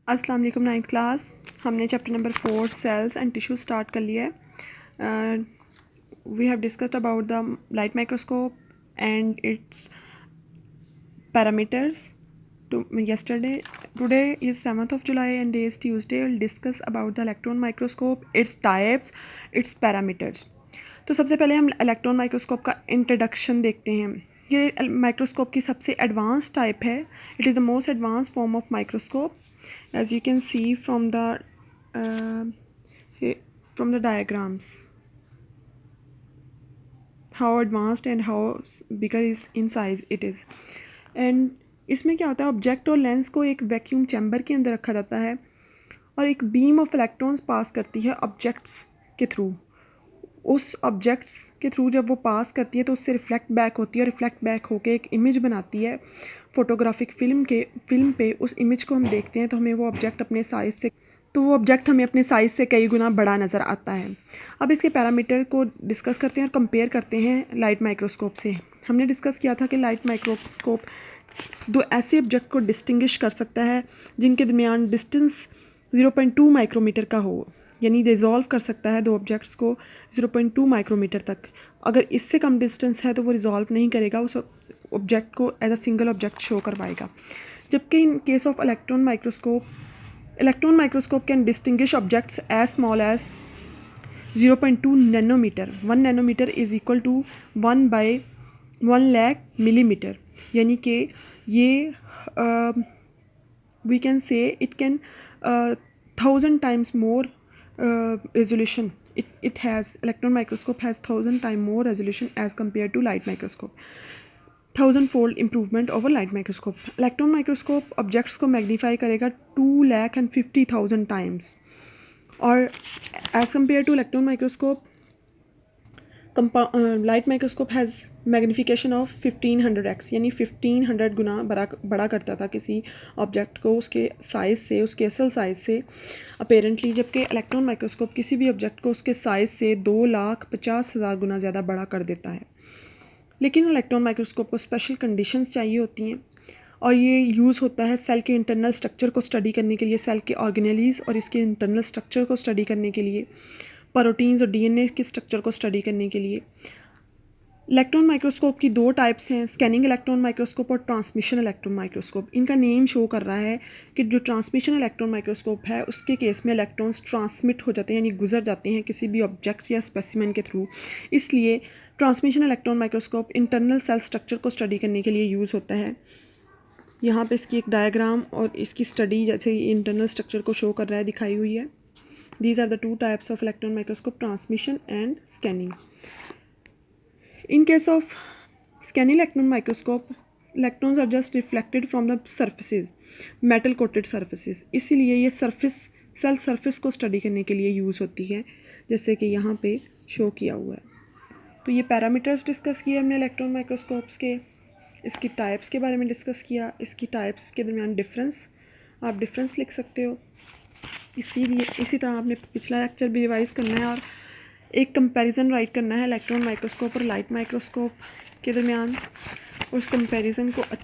अस्सलाम वालेकुम। 9th class हमने chapter number 4 cells and tissue start कर लिया है। We have discussed about the light microscope and its parameters yesterday. Today is 7th of July and day is Tuesday. We'll discuss about the electron microscope, its types, its parameters. तो सबसे पहले हम electron microscope का introduction देखते हैं। ये microscope की सबसे एडवांस टाइप है। It is the most advance form of microscope as you can see from the diagrams how advanced and how bigger is in size it is. And इसमें क्या होता है, ऑब्जेक्ट और लेंस को एक वैक्यूम चैम्बर के अंदर रखा जाता है और एक बीम ऑफ इलेक्ट्रॉन्स पास करती है ऑब्जेक्ट्स के थ्रू। उस ऑब्जेक्ट्स के थ्रू जब वो पास करती है तो उससे रिफ्लेक्ट बैक होती है और रिफ्लेक्ट बैक होके एक इमेज बनाती है फोटोग्राफिक फिल्म पे। उस इमेज को हम देखते हैं तो हमें वो ऑब्जेक्ट अपने साइज़ से कई गुना बड़ा नज़र आता है। अब इसके पैरामीटर को डिस्कस करते हैं और कंपेयर करते हैं लाइट माइक्रोस्कोप से। हमने डिस्कस किया था कि लाइट माइक्रोस्कोप दो ऐसे ऑब्जेक्ट को डिस्टिंग्विश कर सकता है जिनके दरमियान डिस्टेंस 0.2 माइक्रोमीटर का हो, यानी रिजॉल्व कर सकता है दो ऑब्जेक्ट्स को 0.2 माइक्रोमीटर तक। अगर इससे कम डिस्टेंस है तो वो रिजॉल्व नहीं करेगा, उस ऑब्जेक्ट को as a single object show करवाएगा। जबकि in case of electron microscope can distinguish objects as small as 0.2 nanometre. 1 nanometre is equal to 1/1 lakh millimetre, यानी कि ये we can say it can 1000 times more resolution. Electron microscope has 1000 times more resolution as compared to light microscope. 1000-fold improvement over light microscope. Electron microscope objects को magnify करेगा 2,50,000 times, और as compared to electron microscope, light microscope has magnification of 1500x, यानी 1500 गुना बड़ा करता था किसी object को उसके साइज़ से, उसके असल साइज़ से अपेरेंटली। जबकि इलेक्ट्रॉन माइक्रोस्कोप किसी भी ऑब्जेक्ट को उसके साइज़ से 2,50,000 गुना ज़्यादा बड़ा कर देता है। लेकिन इलेक्ट्रॉन माइक्रोस्कोप को स्पेशल कंडीशंस चाहिए होती हैं और ये यूज़ होता है सेल के इंटरनल स्ट्रक्चर को स्टडी करने के लिए, सेल के ऑर्गेनेलीज और इसके इंटरनल स्ट्रक्चर को स्टडी करने के लिए, प्रोटीन्स और डीएनए के स्ट्रक्चर को स्टडी करने के लिए। इलेक्ट्रॉन माइक्रोस्कोप की दो टाइप्स हैं, स्कैनिंग इलेक्ट्रॉन माइक्रोस्कोप और ट्रांसमिशन इलेक्ट्रॉन माइक्रोस्कोप। इनका नेम शो कर रहा है कि जो ट्रांसमिशन इलेक्ट्रॉन माइक्रोस्कोप है उसके केस में इलेक्ट्रॉन्स ट्रांसमिट हो जाते हैं, यानी गुजर जाते हैं किसी भी ऑब्जेक्ट या स्पेसिमेन के थ्रू। इसलिए transmission electron microscope internal cell structure को स्टडी करने के लिए यूज़ होता है। यहाँ पे इसकी एक डायग्राम और इसकी स्टडी जैसे इंटरनल स्ट्रक्चर को शो कर रहा है दिखाई हुई है। These are the two types of electron microscope, transmission and scanning. In case of scanning electron microscope, electrons are just reflected from the surfaces, metal coated surfaces. इसीलिए ये सेल सरफेस को स्टडी करने के लिए यूज़ होती है, जैसे कि यहाँ पे शो किया हुआ है। तो ये पैरामीटर्स डिस्कस किए हमने इलेक्ट्रॉन माइक्रोस्कोप्स के। इसकी टाइप्स के बारे में डिस्कस किया, इसकी टाइप्स के दरमियान डिफरेंस, आप डिफरेंस लिख सकते हो। इसी तरह आपने पिछला लेक्चर भी रिवाइज़ करना है और एक कंपैरिजन राइट करना है इलेक्ट्रॉन माइक्रोस्कोप और लाइट माइक्रोस्कोप के दरमियान। उस कंपैरिजन को अच्छे